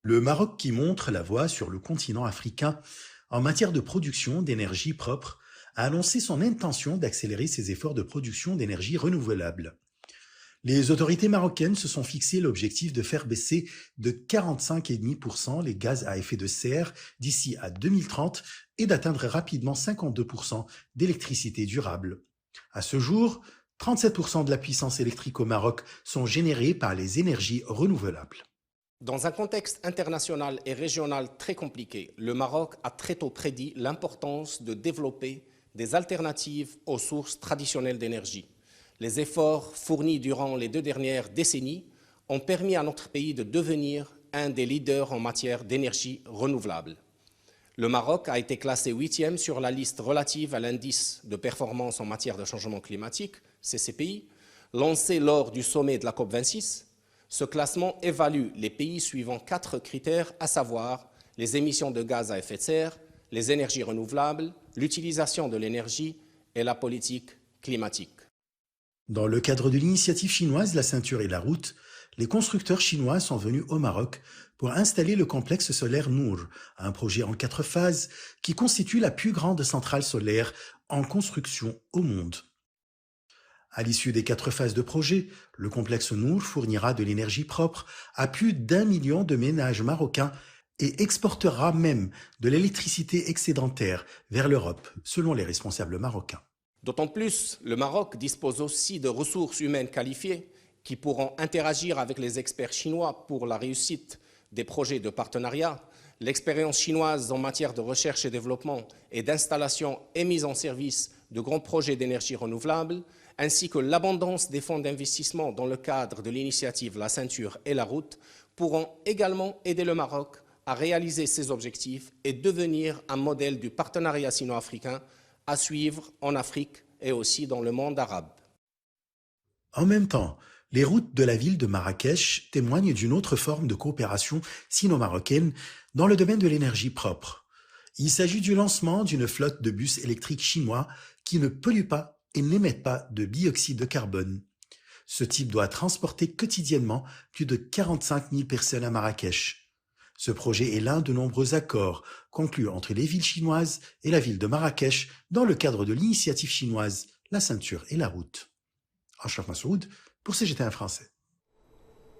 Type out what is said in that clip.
Le Maroc qui montre la voie sur le continent africain en matière de production d'énergie propre a annoncé son intention d'accélérer ses efforts de production d'énergie renouvelable. Les autorités marocaines se sont fixé l'objectif de faire baisser de 45,5% les gaz à effet de serre d'ici à 2030 et d'atteindre rapidement 52% d'électricité durable. À ce jour, 37% de la puissance électrique au Maroc sont générées par les énergies renouvelables. Dans un contexte international et régional très compliqué, le Maroc a très tôt prédit l'importance de développer des alternatives aux sources traditionnelles d'énergie. Les efforts fournis durant les 2 dernières décennies ont permis à notre pays de devenir un des leaders en matière d'énergie renouvelable. Le Maroc a été classé 8e sur la liste relative à l'indice de performance en matière de changement climatique, CCPI, lancé lors du sommet de la COP26. Ce classement évalue les pays suivant 4 critères, à savoir les émissions de gaz à effet de serre, les énergies renouvelables, l'utilisation de l'énergie et la politique climatique. Dans le cadre de l'initiative chinoise La Ceinture et la Route, les constructeurs chinois sont venus au Maroc pour installer le complexe solaire Nour, un projet en 4 phases qui constitue la plus grande centrale solaire en construction au monde. À l'issue des 4 phases de projet, le complexe Nour fournira de l'énergie propre à plus d'1 million de ménages marocains et exportera même de l'électricité excédentaire vers l'Europe, selon les responsables marocains. D'autant plus, le Maroc dispose aussi de ressources humaines qualifiées qui pourront interagir avec les experts chinois pour la réussite des projets de partenariat. L'expérience chinoise en matière de recherche et développement et d'installation et mise en service de grands projets d'énergie renouvelable, ainsi que l'abondance des fonds d'investissement dans le cadre de l'initiative La Ceinture et la Route, pourront également aider le Maroc à réaliser ses objectifs et devenir un modèle du partenariat sino-africain à suivre en Afrique et aussi dans le monde arabe. En même temps, les routes de la ville de Marrakech témoignent d'une autre forme de coopération sino-marocaine dans le domaine de l'énergie propre. Il s'agit du lancement d'une flotte de bus électriques chinois qui ne polluent pas et n'émettent pas de dioxyde de carbone. Ce type doit transporter quotidiennement plus de 45 000 personnes à Marrakech. Ce projet est l'un de nombreux accords conclus entre les villes chinoises et la ville de Marrakech dans le cadre de l'initiative chinoise La Ceinture et la Route. Ashraf Massoud pour CGT1 français.